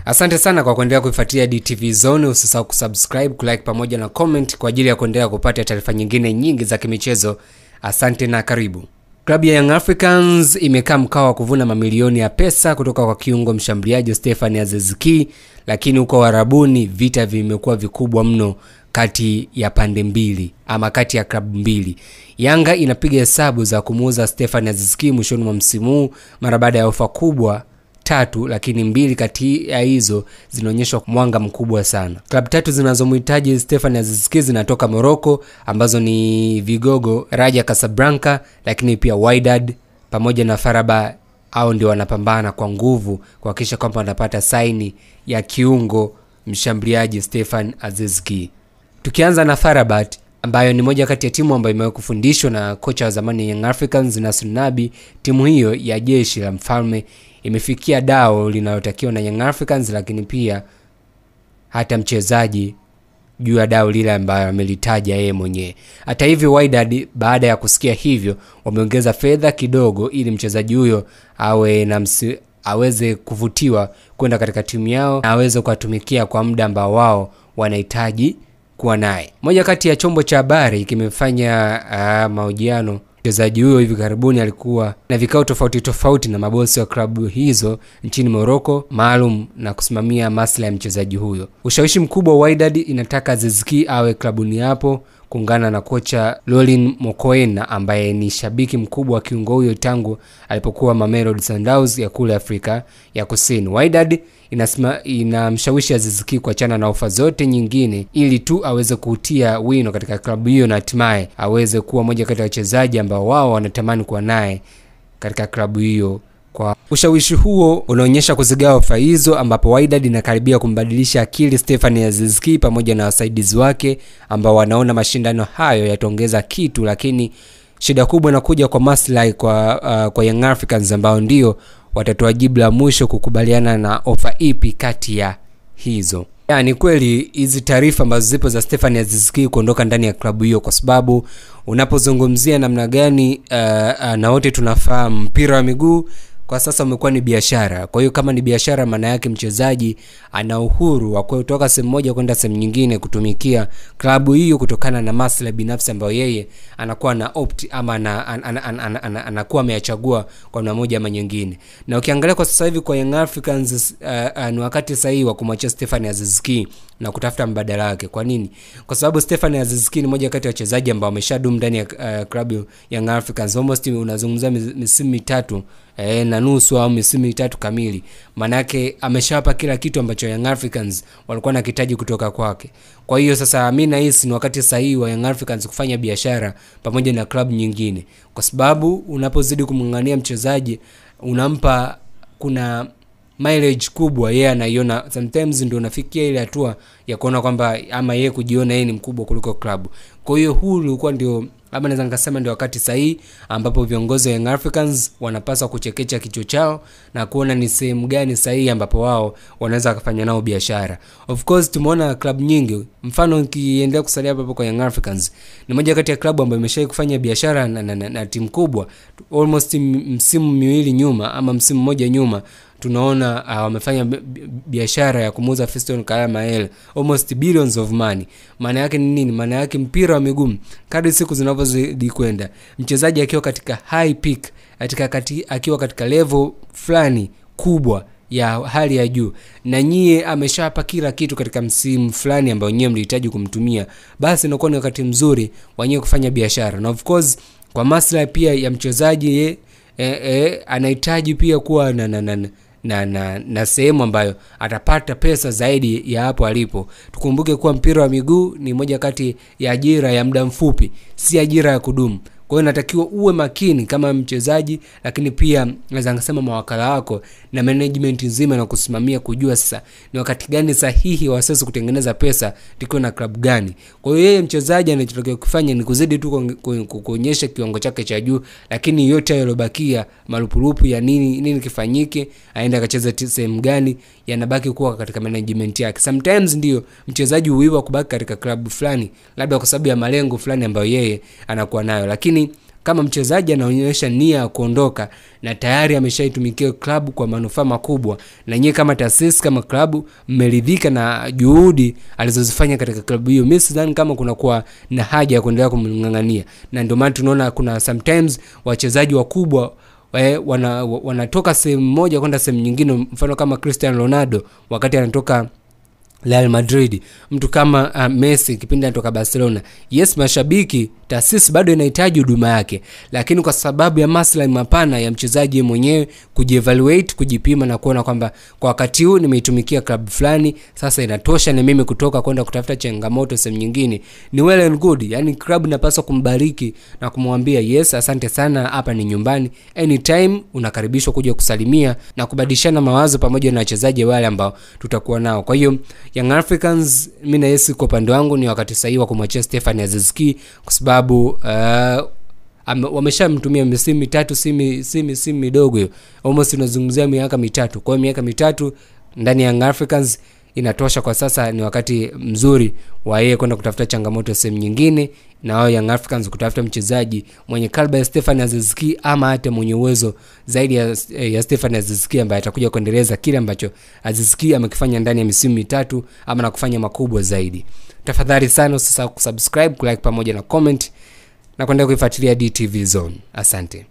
Asante sana kwa kuendelea kuifuatilia DTV Zone. Usisahau kusubscribe, kulike pamoja na comment kwa ajili ya kuendelea kupata taarifa nyingine nyingi za kimichezo. Asante na karibu. Klabu ya Young Africans imekaa mkao wa kuvuna mamilioni ya pesa kutoka kwa kiungo mshambuliaji Stefan Aziz Ki, lakini huko Warabuni vita vimekuwa vikubwa mno kati ya pande mbili ama kati ya klabu mbili. Yanga inapiga hesabu za kumuuza Stefan Aziz Ki mwishoni mwa msimu mara baada ya ofa kubwa 3, lakini 2 kati ya hizo zinaonyesha mwanga mkubwa sana. Klabu 3 zinazomhitaji Stefan Aziz Ki zinatoka Morocco, ambazo ni vigogo Raja Casablanca, lakini pia Wydad pamoja na Faraba. Hao ndio wanapambana kwa nguvu kuhakikisha kwamba wanapata saini ya kiungo mshambuliaji Stefan Aziz Ki. Tukianza na Farabat, ambayo ni moja kati ya timu ambayo imewahi kufundishwa na kocha wa zamani Young Africans Nasr Nabi. Timu hiyo ya jeshi la mfalme imefikia dao linalotakiwa na Young Africans, lakini pia hata mchezaji juu ya dao lile ambayo amelitaja yeye mwenyewe. Hata hivyo Wydad baada ya kusikia hivyo wameongeza fedha kidogo ili mchezaji huyo aweze kuvutiwa kwenda katika timu yao na aweze kuwatumikia kwa muda ambao wao wanahitaji kuwa naye. Moja kati ya chombo cha habari kimefanya mahojiano mchezaji huyo hivi karibuni. Alikuwa na vikao tofauti na mabosi wa klabu hizo nchini Morocco maalum na kusimamia maslahi ya mchezaji huyo. Ushawishi mkubwa wa Wydad inataka Aziz Ki awe klabuni hapo kuungana na kocha Lolin Mokoena ambaye ni shabiki mkubwa wa kiungo huyo tangu alipokuwa Mamelodi Sundowns ya kule Afrika ya Kusini. Wydad inamshawishi Aziz Ki kuachana na ofa zote nyingine ili tu aweze kutia wino katika klabu hiyo na hatimaye aweze kuwa moja kati ya wachezaji ambao wao wanatamani kuwa naye katika klabu hiyo. Kwa ushawishi huo unaonyesha kuzigawa ofa hizo, ambapo Wydad inakaribia kumbadilisha akili Stefan Aziz Ki pamoja na wasaidizi wake ambao wanaona mashindano hayo yataongeza kitu, lakini shida kubwa inakuja kwa maslahi kwa Young Africans ambao ndio watatoa jibu la mwisho kukubaliana na ofa ipi kati ya hizo. Ni kweli hizi taarifa ambazo zipo za Stefan Aziz Ki kuondoka ndani ya klabu hiyo, kwa sababu unapozungumzia namna gani na wote tunafahamu mpira wa miguu kwa sasa umekuwa ni biashara. Kwa hiyo kama ni biashara, maana yake mchezaji ana uhuru wa kutoka sehemu moja kwenda sehemu nyingine kutumikia klabu hiyo kutokana na maslahi binafsi ambayo yeye anakuwa na opt ama anakuwa ameyachagua kwa namna moja ama nyingine. Na ukiangalia kwa sasa hivi kwa Young Africans ni wakati sahihi wa kumwachia Stefan Aziz Ki na kutafuta mbadala wake. Kwa nini? Kwa sababu Stefan Aziz Ki ni moja kati ya wachezaji ambao wameshadumu ndani ya klabu Young Africans almost unazungumza misimu 3 na nusu au misimu 3 kamili. Maana yake ameshapa kila kitu ambacho Young Africans walikuwa wanahitaji kutoka kwake. Kwa hiyo sasa mimi nahisi ni wakati sahihi wa Young Africans kufanya biashara pamoja na klabu nyingine, kwa sababu unapozidi kumng'ang'ania mchezaji unampa kuna mileage kubwa yeye anaiona. Sometimes ndio unafikia ile hatua ya kuona kwamba ama yeye kujiona yeye ni mkubwa kuliko klabu. Kwa hiyo huu ulikuwa ndio ama naweza nikasema ndio wakati sahihi ambapo viongozi wa Young Africans wanapaswa kuchekecha kichwa chao na kuona ni sehemu gani sahihi ambapo wao wanaweza kufanya nao biashara. Of course tumeona klabu nyingi, mfano kiendelea kusalia hapo kwa Young Africans ni moja kati ya klabu ambayo imeshawahi kufanya biashara na timu kubwa almost msimu miwili nyuma ama msimu mmoja nyuma. Tunaona wamefanya biashara ya kumuuza Fiston Kalamael almost billions of money. Maana yake ni nini? Maana yake mpira wa miguu kadri siku zinavyozidi kwenda, mchezaji akiwa katika high peak, akiwa katika level fulani kubwa ya hali ya juu na nyie ameshapa kila kitu katika msimu fulani ambao nyie mlihitaji kumtumia, basi inakuwa ni wakati mzuri wa nyie kufanya biashara. Na of course kwa maslahi pia ya mchezaji anahitaji pia kuwa na sehemu ambayo atapata pesa zaidi ya hapo alipo. Tukumbuke kuwa mpira wa miguu ni moja kati ya ajira ya muda mfupi, si ajira ya kudumu. Kwa hiyo natakiwa uwe makini kama mchezaji, lakini pia naweza ngasema mawakala wako na management nzima na kusimamia kujua sasa ni wakati gani sahihi wa sasa kutengeneza pesa tukiwa na klabu gani. Kwa hiyo yeye mchezaji anachotakiwa kufanya ni kuzidi tu kuonyesha kiwango chake cha juu, lakini yote yalobakia marupurupu ya nini kifanyike, aende akacheza sehemu gani, yanabaki kuwa katika management yake. Sometimes ndio mchezaji huiwa kubaki katika klabu fulani labda kwa sababu ya malengo fulani ambayo yeye anakuwa nayo, lakini kama mchezaji anaonyesha nia ya kuondoka na tayari ameshaitumikia klabu kwa manufaa makubwa, na nyie kama taasisi, kama klabu, mmeridhika na juhudi alizozifanya katika klabu hiyo, mimi sidhani kama kuna kuwa na haja ya kuendelea kumngangania. Na ndio maana tunaona kuna sometimes wachezaji wakubwa wanatoka sehemu moja kwenda sehemu nyingine, mfano kama Cristiano Ronaldo wakati anatoka Real Madrid, mtu kama Messi kipindi anatoka Barcelona. Yes, mashabiki, taasisi bado inahitaji huduma yake, lakini kwa sababu ya maslahi mapana ya mchezaji mwenyewe kujievaluate, kujipima na kuona kwamba kwa wakati huu nimeitumikia club fulani, sasa inatosha na mimi kutoka kwenda kutafuta changamoto sehemu nyingine, ni well and good. Yani club inapaswa kumbariki na kumwambia yes, asante sana, hapa ni nyumbani, anytime unakaribishwa kuja kusalimia na kubadilishana mawazo pamoja na wachezaji wale ambao tutakuwa nao. Kwa hiyo Young Africans, mimi na Yesu kwa upande wangu ni wakati sahihi wa kumwachia Stefan Aziz Ki, kwa sababu wameshamtumia misimu mitatu, si midogo hiyo, almost tunazungumzia miaka mitatu. Kwa miaka mitatu ndani ya Young Africans inatosha kwa sasa. Ni wakati mzuri wa yeye kwenda kutafuta changamoto sehemu nyingine, na wao Young Africans kutafuta mchezaji mwenye kalba ya Stefan Aziz Ki, ama hata mwenye uwezo zaidi ya Stefan Aziz Ki, ambaye atakuja kuendeleza kile ambacho Aziz Ki amekifanya ndani ya misimu mitatu, ama na kufanya makubwa zaidi. Tafadhali sana usisahau kusubscribe, kulike pamoja na comment, na kuendelea kuifuatilia DTV Zone. Asante.